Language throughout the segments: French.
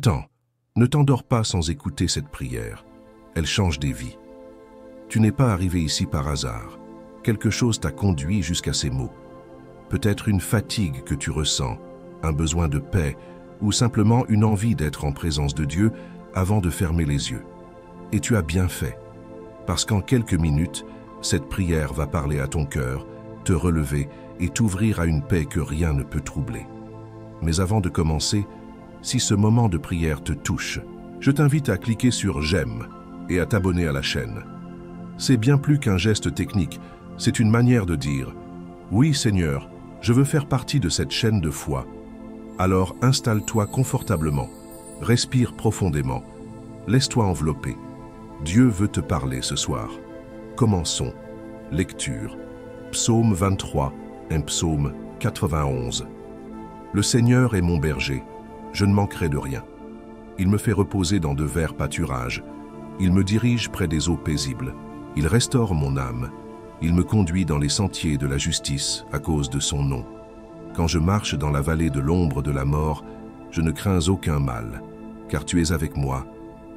Attends, ne t'endors pas sans écouter cette prière. Elle change des vies. Tu n'es pas arrivé ici par hasard. Quelque chose t'a conduit jusqu'à ces mots. Peut-être une fatigue que tu ressens, un besoin de paix ou simplement une envie d'être en présence de Dieu avant de fermer les yeux. Et tu as bien fait, parce qu'en quelques minutes, cette prière va parler à ton cœur, te relever et t'ouvrir à une paix que rien ne peut troubler. Mais avant de commencer, si ce moment de prière te touche, je t'invite à cliquer sur « J'aime » et à t'abonner à la chaîne. C'est bien plus qu'un geste technique, c'est une manière de dire « Oui Seigneur, je veux faire partie de cette chaîne de foi ». Alors installe-toi confortablement, respire profondément, laisse-toi envelopper. Dieu veut te parler ce soir. Commençons. Lecture. Psaume 23, un psaume 91. Le Seigneur est mon berger, je ne manquerai de rien. Il me fait reposer dans de verts pâturages. Il me dirige près des eaux paisibles. Il restaure mon âme. Il me conduit dans les sentiers de la justice à cause de son nom. Quand je marche dans la vallée de l'ombre de la mort, je ne crains aucun mal, car tu es avec moi.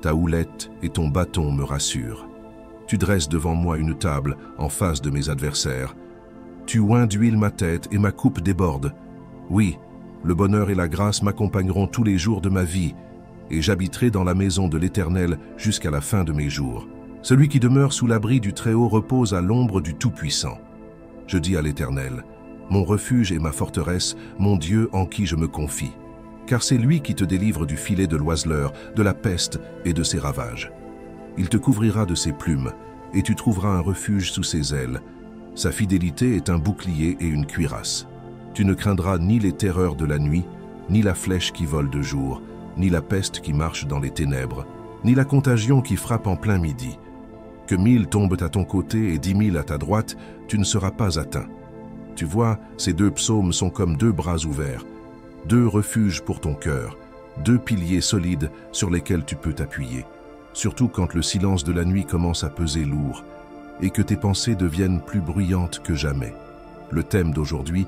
Ta houlette et ton bâton me rassurent. Tu dresses devant moi une table en face de mes adversaires. Tu oins d'huile ma tête et ma coupe déborde. Oui, le bonheur et la grâce m'accompagneront tous les jours de ma vie, et j'habiterai dans la maison de l'Éternel jusqu'à la fin de mes jours. Celui qui demeure sous l'abri du Très-Haut repose à l'ombre du Tout-Puissant. Je dis à l'Éternel, mon refuge et ma forteresse, mon Dieu en qui je me confie. Car c'est lui qui te délivre du filet de l'oiseleur, de la peste et de ses ravages. Il te couvrira de ses plumes, et tu trouveras un refuge sous ses ailes. Sa fidélité est un bouclier et une cuirasse. Tu ne craindras ni les terreurs de la nuit, ni la flèche qui vole de jour, ni la peste qui marche dans les ténèbres, ni la contagion qui frappe en plein midi. Que 1000 tombent à ton côté et 10 000 à ta droite, tu ne seras pas atteint. Tu vois, ces deux psaumes sont comme deux bras ouverts, deux refuges pour ton cœur, deux piliers solides sur lesquels tu peux t'appuyer, surtout quand le silence de la nuit commence à peser lourd et que tes pensées deviennent plus bruyantes que jamais. Le thème d'aujourd'hui,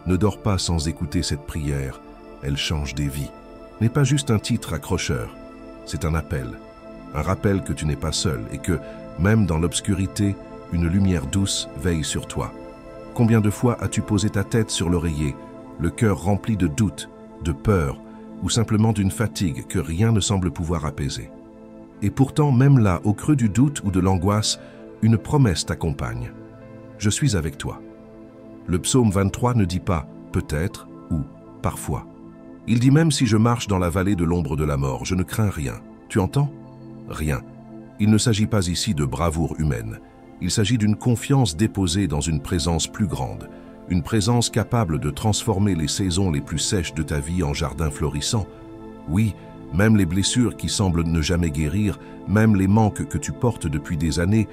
ne dors pas sans écouter cette prière, elle change des vies, n'est pas juste un titre accrocheur, c'est un appel, un rappel que tu n'es pas seul et que, même dans l'obscurité, une lumière douce veille sur toi. Combien de fois as-tu posé ta tête sur l'oreiller, le cœur rempli de doutes, de peur ou simplement d'une fatigue que rien ne semble pouvoir apaiser? Et pourtant, même là, au creux du doute ou de l'angoisse, une promesse t'accompagne. Je suis avec toi. Le psaume 23 ne dit pas « peut-être » ou « parfois ». Il dit même « si je marche dans la vallée de l'ombre de la mort, je ne crains rien ». Tu entends? Rien. Il ne s'agit pas ici de bravoure humaine. Il s'agit d'une confiance déposée dans une présence plus grande, une présence capable de transformer les saisons les plus sèches de ta vie en jardin florissant. Oui, même les blessures qui semblent ne jamais guérir, même les manques que tu portes depuis des années,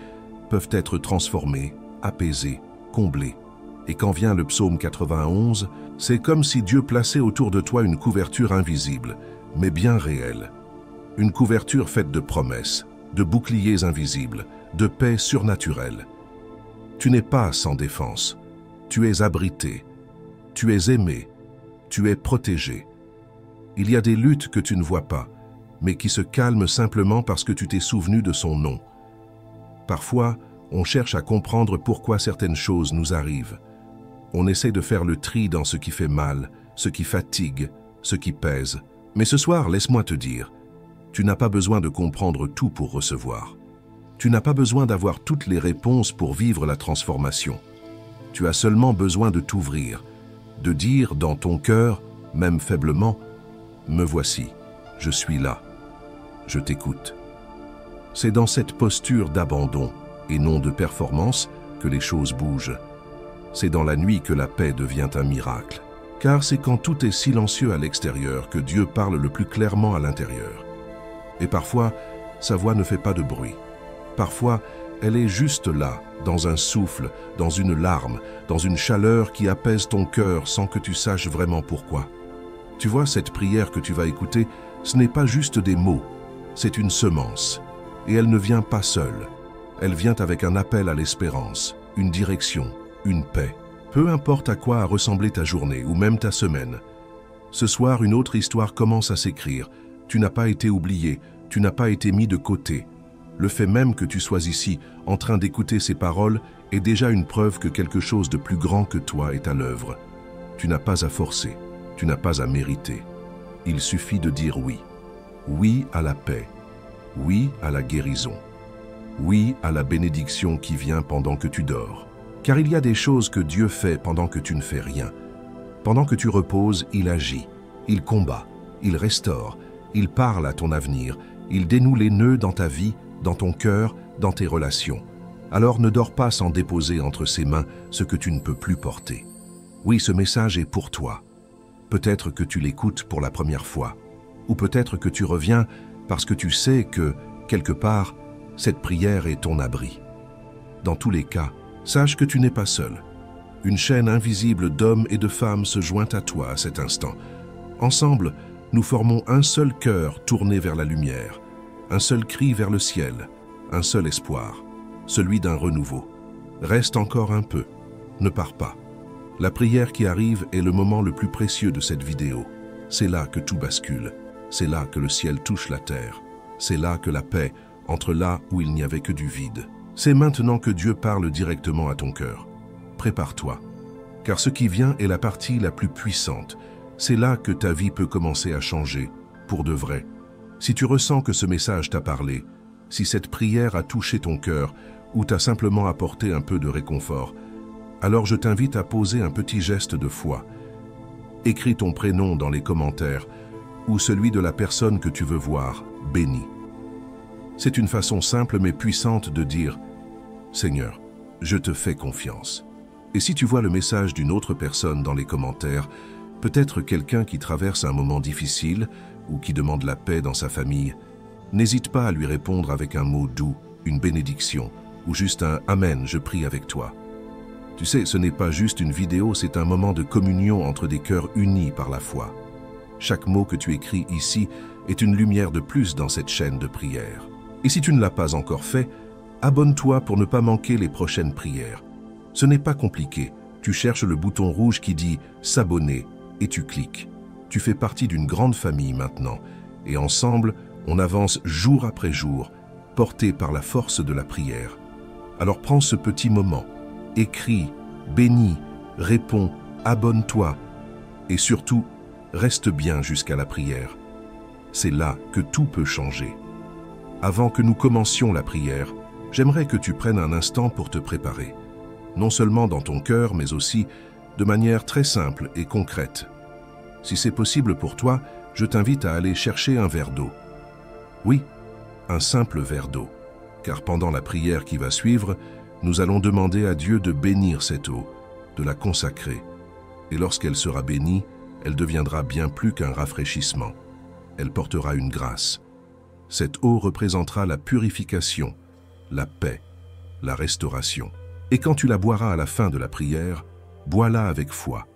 peuvent être transformés, apaisés, comblés. Et quand vient le psaume 91, c'est comme si Dieu plaçait autour de toi une couverture invisible, mais bien réelle. Une couverture faite de promesses, de boucliers invisibles, de paix surnaturelle. Tu n'es pas sans défense, tu es abrité, tu es aimé, tu es protégé. Il y a des luttes que tu ne vois pas, mais qui se calment simplement parce que tu t'es souvenu de son nom. Parfois, on cherche à comprendre pourquoi certaines choses nous arrivent. On essaie de faire le tri dans ce qui fait mal, ce qui fatigue, ce qui pèse. Mais ce soir, laisse-moi te dire, tu n'as pas besoin de comprendre tout pour recevoir. Tu n'as pas besoin d'avoir toutes les réponses pour vivre la transformation. Tu as seulement besoin de t'ouvrir, de dire dans ton cœur, même faiblement, « Me voici, je suis là, je t'écoute ». C'est dans cette posture d'abandon et non de performance que les choses bougent. C'est dans la nuit que la paix devient un miracle. Car c'est quand tout est silencieux à l'extérieur que Dieu parle le plus clairement à l'intérieur. Et parfois, sa voix ne fait pas de bruit. Parfois, elle est juste là, dans un souffle, dans une larme, dans une chaleur qui apaise ton cœur sans que tu saches vraiment pourquoi. Tu vois, cette prière que tu vas écouter, ce n'est pas juste des mots, c'est une semence. Et elle ne vient pas seule. Elle vient avec un appel à l'espérance, une direction, une paix. Peu importe à quoi a ressemblé ta journée ou même ta semaine. Ce soir, une autre histoire commence à s'écrire, Tu n'as pas été oublié, tu n'as pas été mis de côté. Le fait même que tu sois ici, en train d'écouter ces paroles, est déjà une preuve que quelque chose de plus grand que toi est à l'œuvre. Tu n'as pas à forcer, tu n'as pas à mériter. Il suffit de dire oui. Oui à la paix. Oui à la guérison. Oui à la bénédiction qui vient pendant que tu dors. Car il y a des choses que Dieu fait pendant que tu ne fais rien. Pendant que tu reposes, il agit, il combat, il restaure, il parle à ton avenir, il dénoue les nœuds dans ta vie, dans ton cœur, dans tes relations. Alors ne dors pas sans déposer entre ses mains ce que tu ne peux plus porter. Oui, ce message est pour toi. Peut-être que tu l'écoutes pour la première fois, ou peut-être que tu reviens parce que tu sais que, quelque part, cette prière est ton abri. Dans tous les cas, sache que tu n'es pas seul. Une chaîne invisible d'hommes et de femmes se joint à toi à cet instant. Ensemble, nous formons un seul cœur tourné vers la lumière, un seul cri vers le ciel, un seul espoir, celui d'un renouveau. Reste encore un peu, ne pars pas. La prière qui arrive est le moment le plus précieux de cette vidéo. C'est là que tout bascule, c'est là que le ciel touche la terre, c'est là que la paix entre là où il n'y avait que du vide. C'est maintenant que Dieu parle directement à ton cœur. Prépare-toi, car ce qui vient est la partie la plus puissante. C'est là que ta vie peut commencer à changer, pour de vrai. Si tu ressens que ce message t'a parlé, si cette prière a touché ton cœur ou t'a simplement apporté un peu de réconfort, alors je t'invite à poser un petit geste de foi. Écris ton prénom dans les commentaires ou celui de la personne que tu veux voir bénie. C'est une façon simple mais puissante de dire « Seigneur, je te fais confiance ». Et si tu vois le message d'une autre personne dans les commentaires, peut-être quelqu'un qui traverse un moment difficile ou qui demande la paix dans sa famille, n'hésite pas à lui répondre avec un mot doux, une bénédiction ou juste un « Amen, je prie avec toi ». Tu sais, ce n'est pas juste une vidéo, c'est un moment de communion entre des cœurs unis par la foi. Chaque mot que tu écris ici est une lumière de plus dans cette chaîne de prière. Et si tu ne l'as pas encore fait, abonne-toi pour ne pas manquer les prochaines prières. Ce n'est pas compliqué, tu cherches le bouton rouge qui dit « S'abonner » et tu cliques. Tu fais partie d'une grande famille maintenant, et ensemble, on avance jour après jour, porté par la force de la prière. Alors prends ce petit moment, écris, bénis, réponds, abonne-toi, et surtout, reste bien jusqu'à la prière. C'est là que tout peut changer. Avant que nous commencions la prière, j'aimerais que tu prennes un instant pour te préparer. Non seulement dans ton cœur, mais aussi de manière très simple et concrète. Si c'est possible pour toi, je t'invite à aller chercher un verre d'eau. Oui, un simple verre d'eau, car pendant la prière qui va suivre, nous allons demander à Dieu de bénir cette eau, de la consacrer. Et lorsqu'elle sera bénie, elle deviendra bien plus qu'un rafraîchissement. Elle portera une grâce. Cette eau représentera la purification, la paix, la restauration. Et quand tu la boiras à la fin de la prière, bois-la avec foi,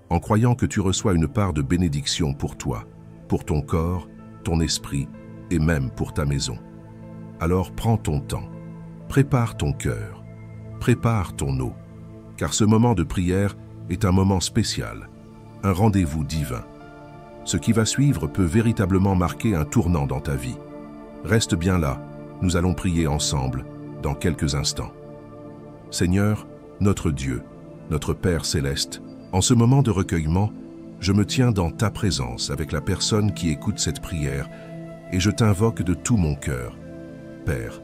en croyant que tu reçois une part de bénédiction pour toi, pour ton corps, ton esprit et même pour ta maison. Alors prends ton temps, prépare ton cœur, prépare ton eau, car ce moment de prière est un moment spécial, un rendez-vous divin. Ce qui va suivre peut véritablement marquer un tournant dans ta vie. Reste bien là, nous allons prier ensemble dans quelques instants. Seigneur, notre Dieu, notre Père céleste, en ce moment de recueillement, je me tiens dans ta présence avec la personne qui écoute cette prière et je t'invoque de tout mon cœur. Père,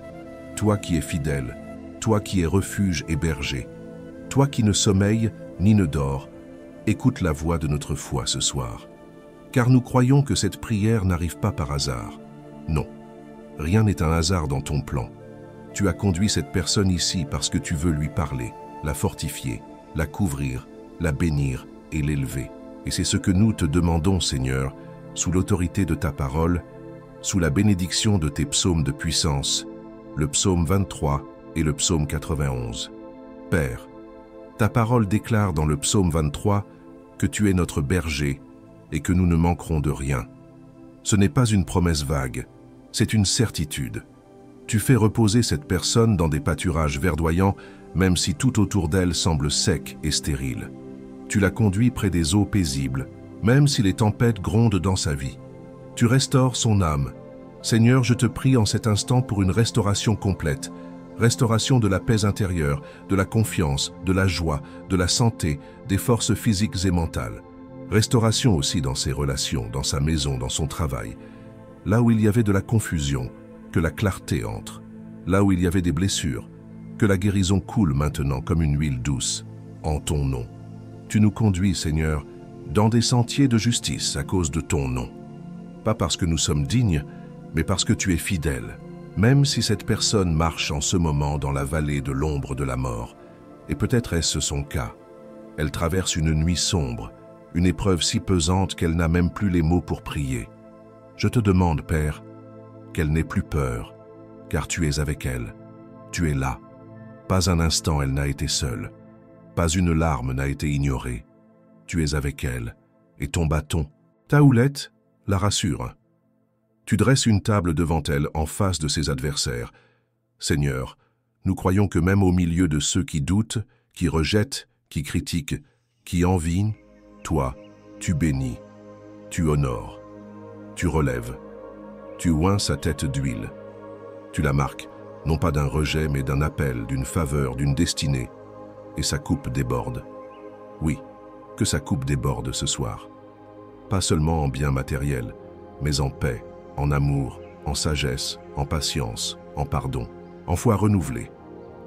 toi qui es fidèle, toi qui es refuge et berger, toi qui ne sommeilles ni ne dors, écoute la voix de notre foi ce soir. Car nous croyons que cette prière n'arrive pas par hasard. Non, rien n'est un hasard dans ton plan. Tu as conduit cette personne ici parce que tu veux lui parler, la fortifier, la couvrir, la bénir et l'élever. Et c'est ce que nous te demandons, Seigneur, sous l'autorité de ta parole, sous la bénédiction de tes psaumes de puissance, le psaume 23 et le psaume 91. Père, ta parole déclare dans le psaume 23 que tu es notre berger et que nous ne manquerons de rien. Ce n'est pas une promesse vague, c'est une certitude. Tu fais reposer cette personne dans des pâturages verdoyants, même si tout autour d'elle semble sec et stérile. Tu la conduis près des eaux paisibles, même si les tempêtes grondent dans sa vie. Tu restaures son âme. Seigneur, je te prie en cet instant pour une restauration complète, restauration de la paix intérieure, de la confiance, de la joie, de la santé, des forces physiques et mentales. Restauration aussi dans ses relations, dans sa maison, dans son travail. Là où il y avait de la confusion, que la clarté entre. Là où il y avait des blessures, que la guérison coule maintenant comme une huile douce, en ton nom. Tu nous conduis, Seigneur, dans des sentiers de justice à cause de ton nom. Pas parce que nous sommes dignes, mais parce que tu es fidèle, même si cette personne marche en ce moment dans la vallée de l'ombre de la mort. Et peut-être est-ce son cas. Elle traverse une nuit sombre, une épreuve si pesante qu'elle n'a même plus les mots pour prier. Je te demande, Père, qu'elle n'ait plus peur, car tu es avec elle. Tu es là. Pas un instant elle n'a été seule. Pas une larme n'a été ignorée. Tu es avec elle, et ton bâton, ta houlette, la rassure. Tu dresses une table devant elle en face de ses adversaires. Seigneur, nous croyons que même au milieu de ceux qui doutent, qui rejettent, qui critiquent, qui envient, toi, tu bénis, tu honores, tu relèves, tu oins sa tête d'huile. Tu la marques, non pas d'un rejet, mais d'un appel, d'une faveur, d'une destinée, et sa coupe déborde. Oui, que sa coupe déborde ce soir. Pas seulement en biens matériels, mais en paix, en amour, en sagesse, en patience, en pardon, en foi renouvelée.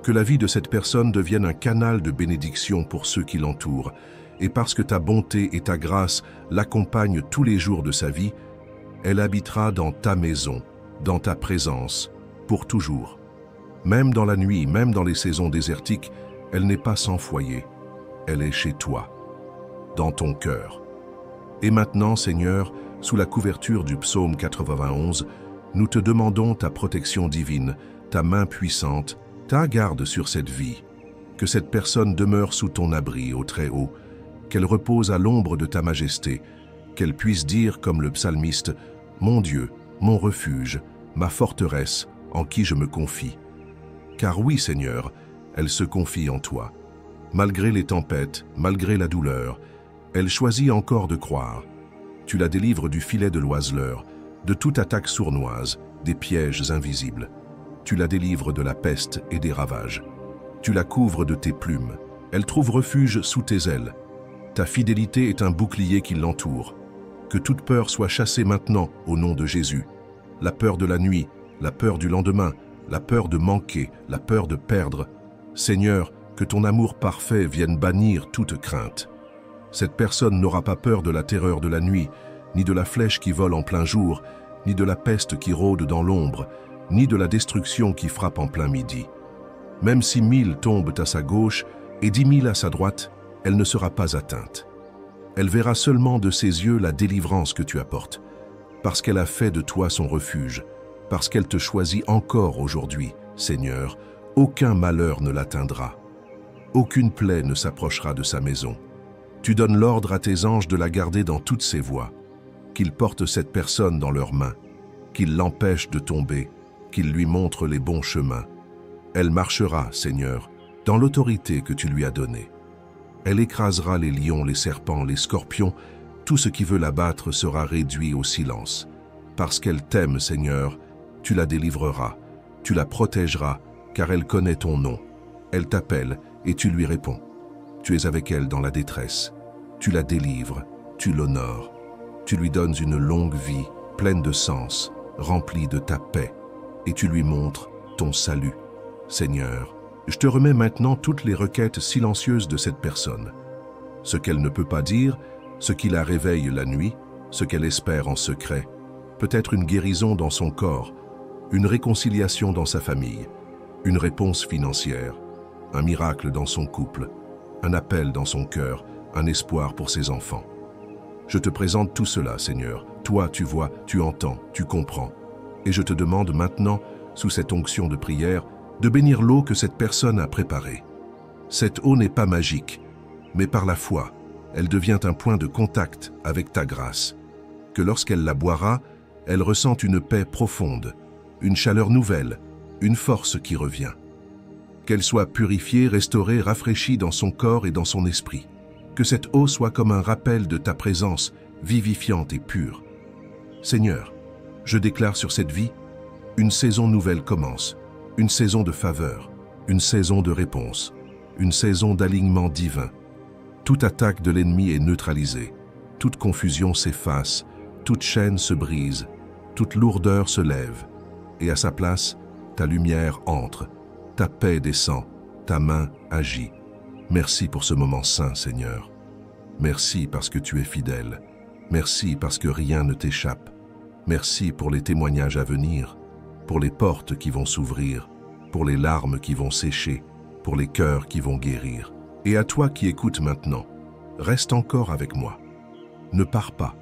Que la vie de cette personne devienne un canal de bénédiction pour ceux qui l'entourent, et parce que ta bonté et ta grâce l'accompagnent tous les jours de sa vie, elle habitera dans ta maison, dans ta présence, pour toujours. Même dans la nuit, même dans les saisons désertiques, elle n'est pas sans foyer. Elle est chez toi, dans ton cœur. Et maintenant, Seigneur, sous la couverture du psaume 91, nous te demandons ta protection divine, ta main puissante, ta garde sur cette vie. Que cette personne demeure sous ton abri au Très-Haut, qu'elle repose à l'ombre de ta majesté, qu'elle puisse dire comme le psalmiste, « Mon Dieu, mon refuge, ma forteresse, en qui je me confie. » Car oui, Seigneur, elle se confie en toi. Malgré les tempêtes, malgré la douleur, elle choisit encore de croire. Tu la délivres du filet de l'oiseleur, de toute attaque sournoise, des pièges invisibles. Tu la délivres de la peste et des ravages. Tu la couvres de tes plumes. Elle trouve refuge sous tes ailes. Ta fidélité est un bouclier qui l'entoure. Que toute peur soit chassée maintenant au nom de Jésus. La peur de la nuit, la peur du lendemain, la peur de manquer, la peur de perdre. Seigneur, que ton amour parfait vienne bannir toute crainte. Cette personne n'aura pas peur de la terreur de la nuit, ni de la flèche qui vole en plein jour, ni de la peste qui rôde dans l'ombre, ni de la destruction qui frappe en plein midi. Même si 1000 tombent à sa gauche et 10 000 à sa droite, elle ne sera pas atteinte. Elle verra seulement de ses yeux la délivrance que tu apportes, parce qu'elle a fait de toi son refuge, parce qu'elle te choisit encore aujourd'hui, Seigneur, aucun malheur ne l'atteindra. Aucune plaie ne s'approchera de sa maison. Tu donnes l'ordre à tes anges de la garder dans toutes ses voies, qu'ils portent cette personne dans leurs mains, qu'ils l'empêchent de tomber, qu'ils lui montrent les bons chemins. Elle marchera, Seigneur, dans l'autorité que tu lui as donnée. Elle écrasera les lions, les serpents, les scorpions, tout ce qui veut l'abattre sera réduit au silence. Parce qu'elle t'aime, Seigneur, tu la délivreras, tu la protégeras, car elle connaît ton nom. Elle t'appelle et tu lui réponds. Tu es avec elle dans la détresse. Tu la délivres, tu l'honores. Tu lui donnes une longue vie, pleine de sens, remplie de ta paix, et tu lui montres ton salut. Seigneur, je te remets maintenant toutes les requêtes silencieuses de cette personne. Ce qu'elle ne peut pas dire, ce qui la réveille la nuit, ce qu'elle espère en secret, peut-être une guérison dans son corps, une réconciliation dans sa famille, une réponse financière, un miracle dans son couple, un appel dans son cœur, un espoir pour ses enfants. Je te présente tout cela, Seigneur. Toi, tu vois, tu entends, tu comprends. Et je te demande maintenant, sous cette onction de prière, de bénir l'eau que cette personne a préparée. Cette eau n'est pas magique, mais par la foi, elle devient un point de contact avec ta grâce. Que lorsqu'elle la boira, elle ressente une paix profonde, une chaleur nouvelle, une force qui revient. Qu'elle soit purifiée, restaurée, rafraîchie dans son corps et dans son esprit. Que cette eau soit comme un rappel de ta présence vivifiante et pure. Seigneur, je déclare sur cette vie, une saison nouvelle commence, une saison de faveur, une saison de réponse, une saison d'alignement divin. Toute attaque de l'ennemi est neutralisée, toute confusion s'efface, toute chaîne se brise, toute lourdeur se lève, et à sa place, ta lumière entre, ta paix descend, ta main agit. Merci pour ce moment saint, Seigneur. Merci parce que tu es fidèle. Merci parce que rien ne t'échappe. Merci pour les témoignages à venir, pour les portes qui vont s'ouvrir, pour les larmes qui vont sécher, pour les cœurs qui vont guérir. Et à toi qui écoutes maintenant, reste encore avec moi. Ne pars pas.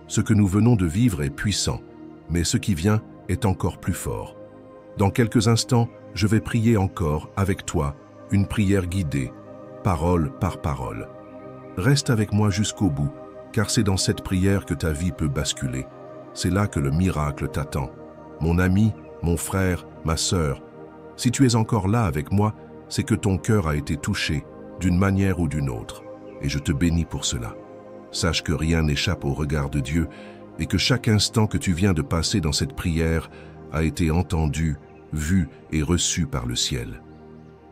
Ce que nous venons de vivre est puissant, mais ce qui vient est encore plus fort. Dans quelques instants, je vais prier encore avec toi, une prière guidée, parole par parole. Reste avec moi jusqu'au bout, car c'est dans cette prière que ta vie peut basculer. C'est là que le miracle t'attend. Mon ami, mon frère, ma sœur, si tu es encore là avec moi, c'est que ton cœur a été touché d'une manière ou d'une autre, et je te bénis pour cela. Sache que rien n'échappe au regard de Dieu et que chaque instant que tu viens de passer dans cette prière a été entendu, vu et reçu par le ciel.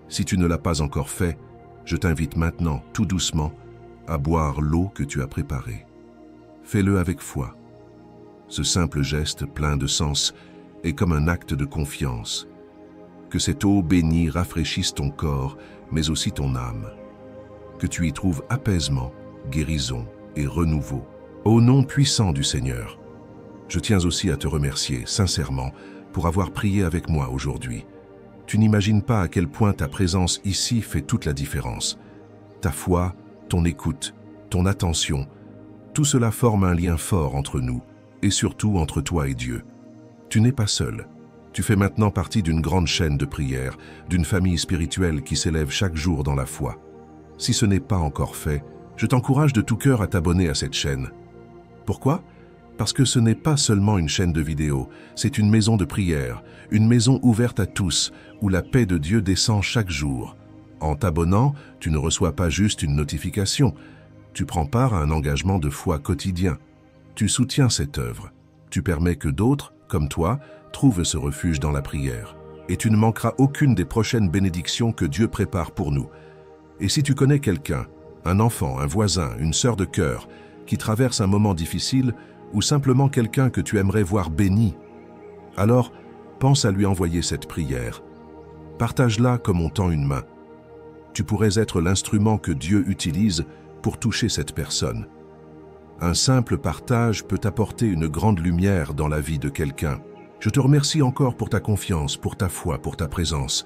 Si tu ne l'as pas encore fait, je t'invite maintenant, tout doucement, à boire l'eau que tu as préparée. Fais-le avec foi. Ce simple geste plein de sens est comme un acte de confiance. Que cette eau bénie rafraîchisse ton corps, mais aussi ton âme. Que tu y trouves apaisement, guérison et renouveau. Au nom puissant du Seigneur, je tiens aussi à te remercier sincèrement pour avoir prié avec moi aujourd'hui. Tu n'imagines pas à quel point ta présence ici fait toute la différence. Ta foi, ton écoute, ton attention, tout cela forme un lien fort entre nous et surtout entre toi et Dieu. Tu n'es pas seul. Tu fais maintenant partie d'une grande chaîne de prières, d'une famille spirituelle qui s'élève chaque jour dans la foi. Si ce n'est pas encore fait, je t'encourage de tout cœur à t'abonner à cette chaîne. Pourquoi ? Parce que ce n'est pas seulement une chaîne de vidéos, c'est une maison de prière, une maison ouverte à tous, où la paix de Dieu descend chaque jour. En t'abonnant, tu ne reçois pas juste une notification, tu prends part à un engagement de foi quotidien. Tu soutiens cette œuvre, tu permets que d'autres, comme toi, trouvent ce refuge dans la prière. Et tu ne manqueras aucune des prochaines bénédictions que Dieu prépare pour nous. Et si tu connais quelqu'un, un enfant, un voisin, une sœur de cœur, qui traverse un moment difficile, ou simplement quelqu'un que tu aimerais voir béni, alors pense à lui envoyer cette prière. Partage-la comme on tend une main. Tu pourrais être l'instrument que Dieu utilise pour toucher cette personne. Un simple partage peut apporter une grande lumière dans la vie de quelqu'un. Je te remercie encore pour ta confiance, pour ta foi, pour ta présence.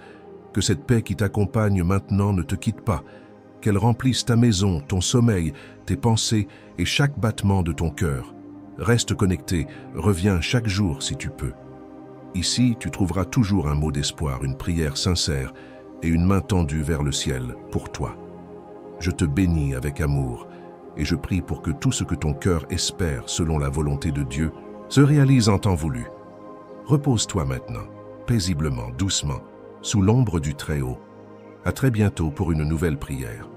Que cette paix qui t'accompagne maintenant ne te quitte pas, qu'elle remplisse ta maison, ton sommeil, tes pensées et chaque battement de ton cœur. Reste connecté, reviens chaque jour si tu peux. Ici, tu trouveras toujours un mot d'espoir, une prière sincère et une main tendue vers le ciel pour toi. Je te bénis avec amour et je prie pour que tout ce que ton cœur espère selon la volonté de Dieu se réalise en temps voulu. Repose-toi maintenant, paisiblement, doucement, sous l'ombre du Très-Haut. À très bientôt pour une nouvelle prière.